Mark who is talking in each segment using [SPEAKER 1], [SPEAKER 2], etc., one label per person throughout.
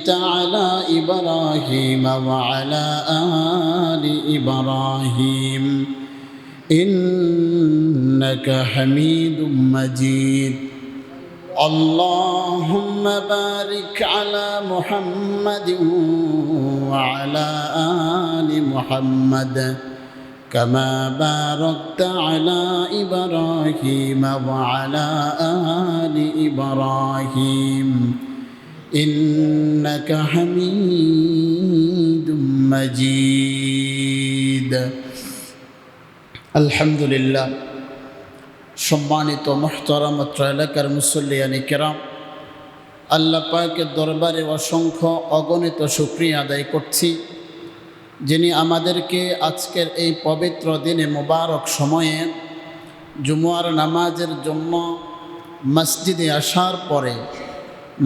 [SPEAKER 1] صليت على إبراهيم وعلى آل إبراهيم إنك حميد مجيد اللهم بارك على محمد وعلى آل محمد كما باركت على إبراهيم وعلى آل إبراهيم إنك حميد مجيد الحمد لله সম্মানিত মুহতারাম এলাকার মুসল্লিয়ানি কেরাম, আল্লাহ পাকের দরবারে অসংখ্য অগণিত শুকরিয়া আদায় করছি, যিনি আমাদেরকে আজকের এই পবিত্র দিনে মোবারক সময়ে জুমুয়ার নামাজের জন্য মসজিদে আসার পরে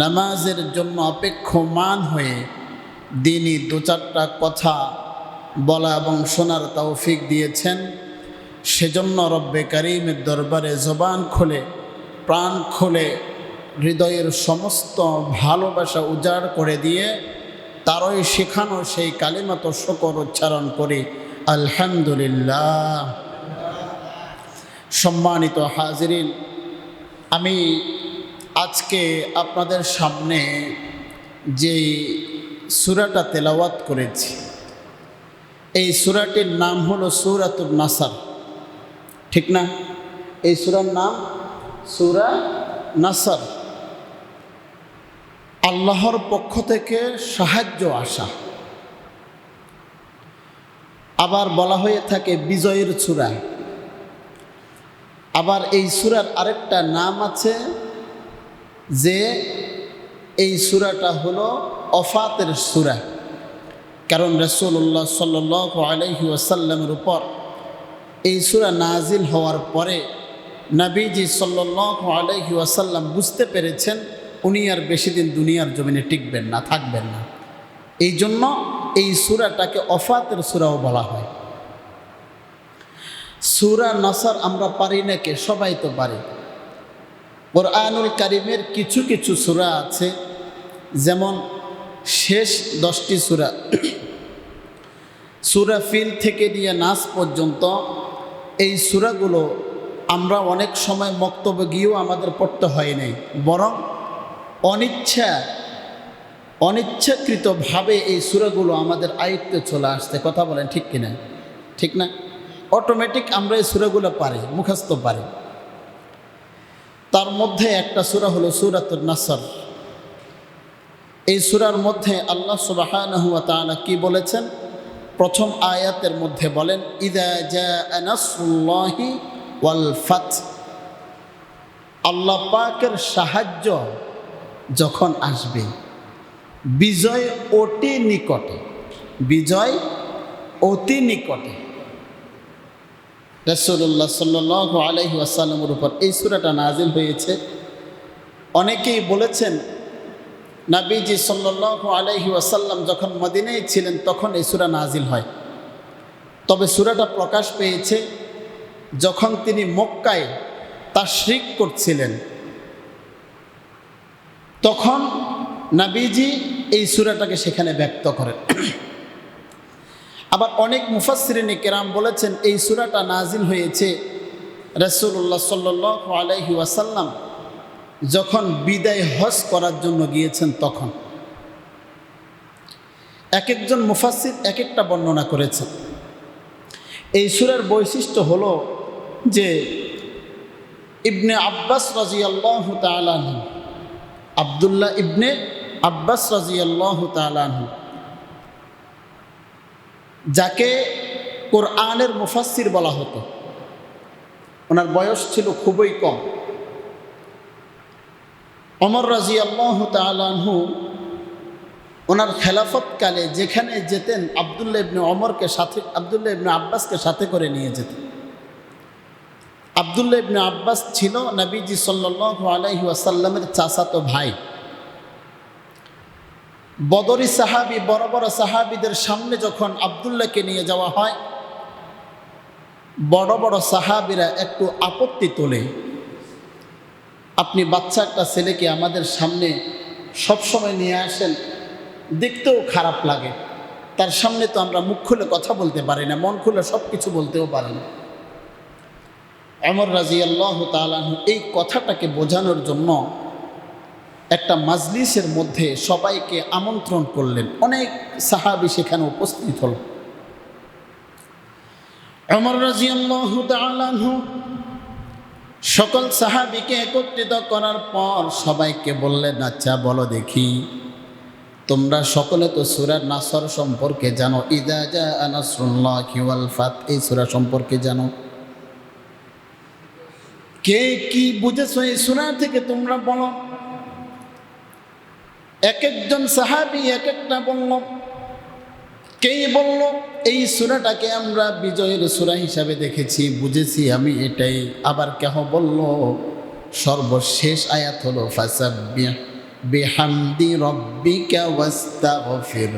[SPEAKER 1] নামাজের জন্য অপেক্ষমান হয়ে দিনই দু চারটা কথা বলা এবং শোনার তৌফিক দিয়েছেন। সেজন্য রব্বে কারীমের দরবারে জবান খুলে প্রাণ খুলে হৃদয়ের সমস্ত ভালোবাসা উজাড় করে দিয়ে তারই শেখানো সেই কালিমাত শুকর উচ্চারণ করি আলহামদুলিল্লাহ। সম্মানিত হাজিরিন, আমি আজকে আপনাদের সামনে যেই সূরাটা তেলাওয়াত করেছি, এই সূরাটির নাম হলো সূরাতুন নাসর, ঠিক না? এই সূরার নাম সূরা নাসর। আল্লাহর পক্ষ থেকে সাহায্য আসা, আবার বলা হয়ে থাকে বিজয়ের সূরা। আবার এই সূরার আরেকটা নাম আছে যে এই সূরাটা হলো ওফাতের সূরা, কারণ রাসূলুল্লাহ সাল্লাল্লাহু আলাইহি ওয়াসাল্লামের উপর এই সূরা নাজিল হওয়ার পরে নবীজি সাল্লাল্লাহু আলাইহি ওয়াসাল্লাম বুঝতে পেরেছেন উনি আর বেশি দিন দুনিয়ার জমিনে টিকবেন না, থাকবেন না। এই জন্য এই সূরাটাকে ওফাতের সূরাও বলা হয়। সূরা নাসর আমরা পারি না কে? সবাই তো পারি। কোরআনুল কারীমের কিছু কিছু সূরা আছে, যেমন শেষ 10টি সূরা, সূরা ফিল থেকে নিয়ে নাস পর্যন্ত, এই সূরাগুলো আমরা অনেক সময় বক্তব্য গিয়েও আমাদের পড়তে হয় নাই, বরং অনিচ্ছাকৃতভাবে এই সূরাগুলো আমাদের আয়ত্তে চলে আসছে। কথা বলেন ঠিক কিনা? ঠিক না? অটোমেটিক আমরা এই সূরাগুলো পারি, মুখস্থ পারি। তার মধ্যে একটা সূরা হলো সূরাতুন নাসর। এই সূরার মধ্যে আল্লাহ সুবহানাহু ওয়া তাআলা কি বলেছেন? প্রথম আয়াতের মধ্যে বলেন, ইযা জাআ নাসরুল্লাহি ওয়াল ফাত, আল্লাহ পাকের সাহায্য যখন আসবে, বিজয় অতি নিকটে, বিজয় অতি নিকটে। রাসূলুল্লাহ সাল্লাল্লাহু আলাইহি ওয়াসাল্লামের উপর এই সূরাটা নাজিল হয়েছে। অনেকেই বলেছেন নবীজি সাল্লাল্লাহু আলাইহি ওয়াসাল্লাম যখন মদিনায় ছিলেন তখন এই সূরা নাজিল হয়। তবে সূরাটা প্রকাশ পেয়েছে যখন তিনি মক্কায় তাশরিক করছিলেন, তখন নবীজি এই সূরাটাকে সেখানে ব্যক্ত করেন। আবার অনেক মুফাসসিরিনে কেরাম বলেছেন এই সূরাটা নাজিল হয়েছে রাসূলুল্লাহ সাল্লাল্লাহু আলাইহি ওয়াসাল্লাম যখন বিদায় হজ করার জন্য গিয়েছেন তখন। এক একজন মুফাসসির এক একটা বর্ণনা করেছেন। এই সূরার বৈশিষ্ট্য হলো যে ইবনে আব্বাস রাদিয়াল্লাহু তাআলা আনহু, আব্দুল্লাহ ইবনে আব্বাস রাদিয়াল্লাহু তাআলা আনহু, যাকে কোরআনের মুফাসসির বলা হতো, ওনার বয়স ছিল খুবই কম। ওমর রাদিয়াল্লাহু তাআলা আনহু ওনার খেলাফতকালে যেখানে যেতেন আব্দুল্লাহ ইবনে ওমরকে সাথে, আব্দুল্লাহ ইবনে আব্বাসকে সাথে করে নিয়ে যেতেন। আব্দুল্লাহ ইবনে আব্বাস ছিল নবীজি সাল্লাল্লাহু আলাইহি ওয়াসাল্লামের চাচাতো ভাই। বদরি সাহাবী, বড় বড় সাহাবীদের সামনে যখন আব্দুল্লাহকে নিয়ে যাওয়া হয়, বড় বড় সাহাবীরা একটু আপত্তি তোলে, আপনি বাচ্চা একটা ছেলেকে আমাদের সামনে সবসময় নিয়ে আসেন, দেখতেও খারাপ লাগে। তার সামনে তো আমরা মুখ খুলে কথা বলতে পারি না, মন খুলে সব কিছু বলতেও পারি না। ওমর রাদিয়াল্লাহু তাআলা আনহু এই কথাটাকে বোঝানোর জন্য একটা মাজলিসের মধ্যে সবাইকে আমন্ত্রণ করলেন। অনেক সাহাবী সেখানে উপস্থিত হল। ওমর রাদিয়াল্লাহু তাআলা আনহু সকল সাহাবীকে একত্রিত করার পর সবাইকে বললেন, আচ্ছা বলো দেখি, তোমরা সকলে তো সূরা নাসর সম্পর্কে জানো, ইযা জাআ নাসরুল্লাহি ওয়াল ফাত, এই সূরা সম্পর্কে জানো। কে কি বুঝেছো এই সূরা থেকে তোমরা বলো। এক একজন সাহাবী এক একটা বলল। কে বলল এই সূরাটাকে আমরা বিজয়ের সূরা হিসাবে দেখেছি, বুঝেছি আমি এটাই। আবার কেহ বলল সর্বশেষ আয়াত হলো ফাসাব্বিহ বিহামদি রাব্বিকা ওয়াস্তাগফির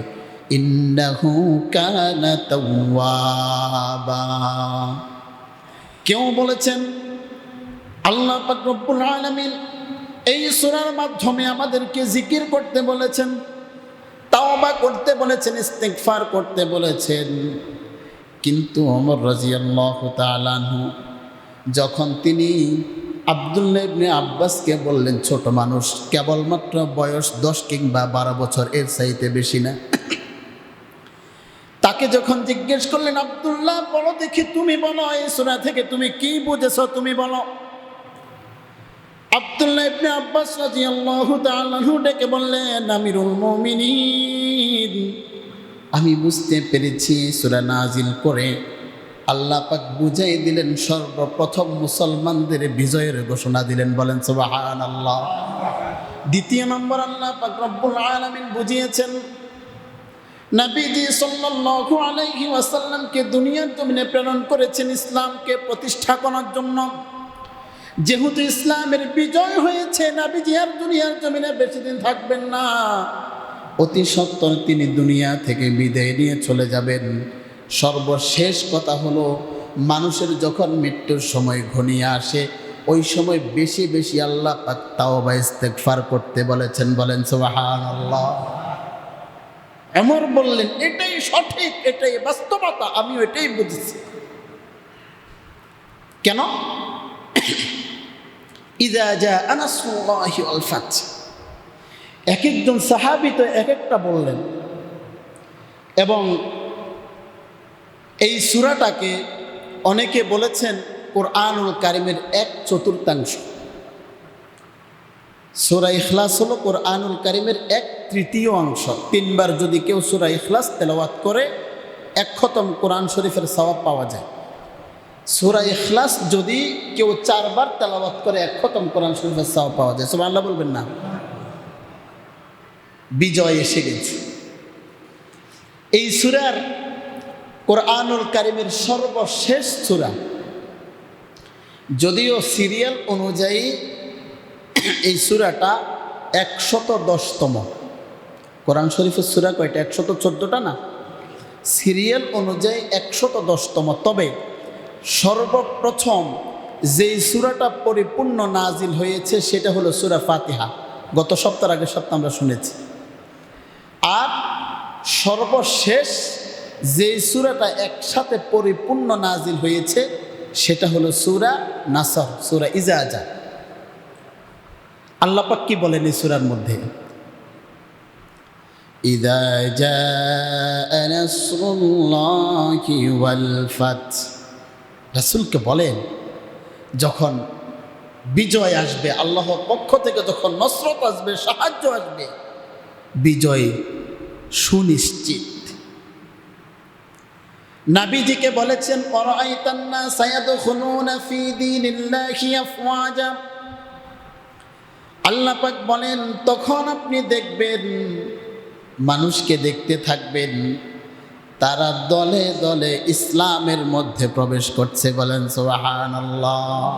[SPEAKER 1] ইন্নাহু কানা তাওয়াবা। কেউ বলেছেন আল্লাহ পাক রব্বুল আলামিন এই সূরার মাধ্যমে আমাদেরকে জিকির করতে বলেছেন, তাওবা করতে বলেছেন, ইস্তিগফার করতে বলেছেন। কিন্তু ওমর রাদিয়াল্লাহু তাআলা আনহু যখন তিনি আব্দুল্লাহ ইবনে আব্বাসকে বললেন, ছোট মানুষ, কেবলমাত্র বয়স 10 কিংবা 12 বছর, এর চাইতে বেশি না, তাকে যখন জিজ্ঞেস করলেন, আব্দুল্লাহ বলো দেখি, তুমি বলো এই সূরা থেকে তুমি কি বুঝেছো, তুমি বলো। আব্দুল্লাহ ইবনে আব্বাস রাদিয়াল্লাহু তাআলা আনহু ডেকে বললেন, আমিরুল মুমিনিন, আমি বুঝতে পেরেছি সূরা নাজিল করে আল্লাহ পাক বুঝাই দিলেন, সর্বপ্রথম মুসলমানদের বিজয়ের ঘোষণা দিলেন। বলেন সুবহানাল্লাহ। দ্বিতীয় নম্বর, আল্লাহ পাক রব্বুল আলামিন বুঝিয়েছেন নবীজি সাল্লাল্লাহু আলাইহি ওয়াসাল্লামকে দুনিয়ার জমিনে প্রেরণ করেছেন ইসলামকে প্রতিষ্ঠা করার জন্য। যেহেতু ইসলামের বিজয় হয়েছে, নবীজি আর দুনিয়ার জমিনে বেশি দিন থাকবেন না, অতি সত্বর তিনি দুনিয়া থেকে বিদায় নিয়ে চলে যাবেন। সর্বশেষ কথা হলো, মানুষের যখন মৃত্যুর সময় ঘনিয়ে আসে, ওই সময় বেশি বেশি আল্লাহ পাক তাওবা ইস্তেগফার করতে বলেছেন। বলেন সুবহানাল্লাহ। ওমর বললেন, এটাই সঠিক, এটাই বাস্তবতা, আমি এটাই বুঝেছি। কেন? ইযা জাআ নাসরুল্লাহি ওয়াল ফাত। এক একজন সাহাবী তো এক একটা বললেন। এবং এই সূরাটাকে অনেকে বলেছেন কোরআনুল কারীমের 1/4। সূরা ইখলাস হলো কোরআনুল কারীমের 1/3 অংশ। 3 বার যদি কেউ সূরা ইখলাস তেলাওয়াত করে 1 খতম কোরআন শরীফের সওয়াব পাওয়া যায়। সূরা ইখলাস যদি কেউ 4 বার তেলাওয়াত করে 1 খতম কোরআন শরীফের সওয়াব পাওয়া যায়। সুবহানাল্লাহ বলবেন না? বিজয় এসে গেছে। এই সূরার কোরআনুল কারীমের সর্বশেষ সূরা, যদিও সিরিয়াল অনুযায়ী এই সূরাটা 110তম। কোরআন শরীফের সূরা কয়টা? 114টা না? সিরিয়াল অনুযায়ী 110তম। তবে সর্বপ্রথম যেই সূরাটা পরিপূর্ণ নাজিল হয়েছে সেটা হলো সূরা ফাতিহা। গত সপ্তাহের আগের সপ্তাহে আমরা শুনেছি। আর সর্বশেষ যেই সূরাটা একসাথে পরিপূর্ণ নাজিল হয়েছে সেটা হলো সূরা নাসর, সূরা ইযা জাআ। আল্লাহ পাক কি বলেন এই সূরার মধ্যে? ইযা জাআ নাসরুল্লাহি ওয়াল ফাত। রাসূলকে বলেন, যখন বিজয় আসবে, আল্লাহর পক্ষ থেকে যখন নসরত আসবে, সাহায্য আসবে, বিজয় সুনিশ্চিত। নবীজিকে বলেছেন, আরাআইতান নাস ইয়াদখুলুনা ফি দীনিল্লাহি আফওয়াজা। আল্লাহ পাক বলেন, তখন আপনি দেখবেন, মানুষকে দেখতে থাকবেন, তারা দলে দলে ইসলামের মধ্যে প্রবেশ করছে। বলেন সুবহানাল্লাহ।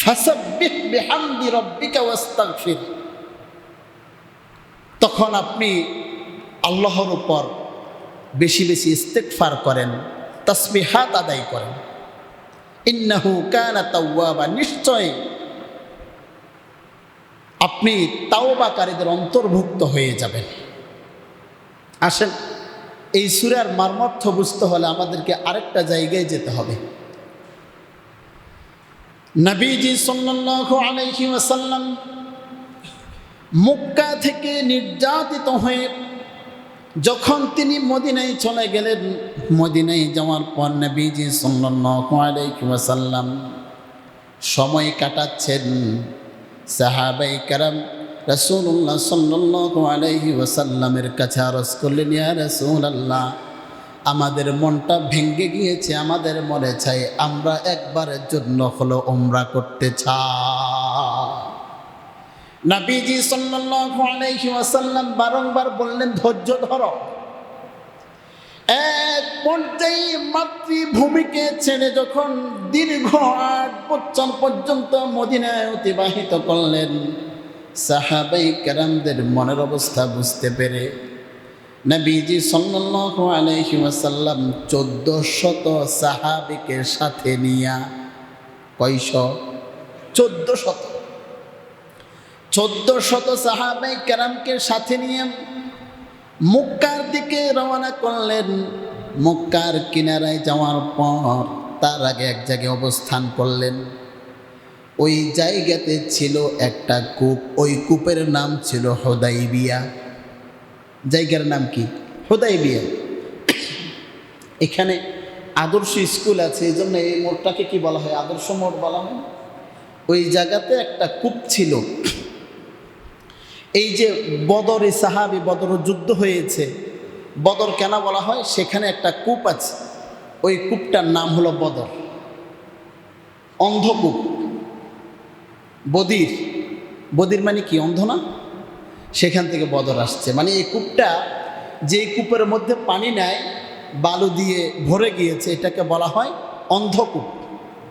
[SPEAKER 1] ফাসাব্বিহ বিহামদি রাব্বিকা ওয়াস্তাগফির। তখন আপনি আল্লাহর উপর বেশি বেশি ইস্তেগফার করেন, তাসবিহাত আদায় করেন। ইন্নাহু কানা তাওয়াবা। নিশ্চয় আপনি তাওবাকারীদের অন্তর্ভুক্ত হয়ে যাবেন। আসেন, এই সূরার মর্মার্থ বুঝতে হলে আমাদেরকে আরেকটা জায়গায় যেতে হবে। নবীজি সাল্লাল্লাহু আলাইহি ওয়াসাল্লাম মক্কা থেকে নির্যাতিত হয়ে যখন তিনি মদিনায় চলে গেলেন, মদিনায় যাওয়ার পর নবীজি সাল্লাল্লাহু আলাইহি ওয়াসাল্লাম সময় কাটাচ্ছেন। সাহাবায়ে কেরাম রাসূলুল্লাহ সাল্লাল্লাহু আলাইহি ওয়াসাল্লামের কাছে আরজ করলেন, ইয়া রাসূলুল্লাহ, আমাদের মনটা ভেঙে গিয়েছে, আমাদের মনে চাই আমরা একবারের জন্য হলো উমরা করতে চাই। নবীজি সাল্লাল্লাহু আলাইহি ওয়াসাল্লাম বারংবার বললেন, ধৈর্য ধরো। এক পর্যায়ে মাতৃভূমিকে ছেড়ে যখন দীর্ঘ 8 বছর পর্যন্ত মদিনায় অতিবাহিত করলেন, সাহাবায়ে কেরামদের মনের অবস্থা বুঝতে পেরে নবীজি সাল্লাল্লাহু আলাইহি ওয়াসাল্লাম 1400 সাহাবীকে সাথে নিয়া, কয়শ? 1400 সাহাবায়ে কেরামকে সাথে নিয়ে মক্কার দিকে রওনা করলেন। মক্কার কিনারায় যাওয়ার পর তার আগে এক জায়গায় অবস্থান করলেন। ওই জায়গাতে ছিল একটা কূপ, ওই কূপের নাম ছিল হুদাইবিয়া। জায়গার নাম কি? হুদাইবিয়া। এখানে আদর্শ স্কুল আছে, এই জন্য এই মোড়টাকে কি বলা হয়? আদর্শ মোড় বলা হয়। ওই জায়গাতে একটা কূপ ছিল। এই যে বদরে সাহাবী, বদর যুদ্ধ হয়েছে, বদর কেন বলা হয়? সেখানে একটা কূপ আছে, ওই কূপটার নাম হলো বদর, অন্ধকূপ। বদির, বদির মানে কি? অন্ধ না? সেখান থেকে বদর আসছে। মানে এই কূপটা, যে কূপের মধ্যে পানি নেয়, বালু দিয়ে ভরে গিয়েছে, এটাকে বলা হয় অন্ধকূপ।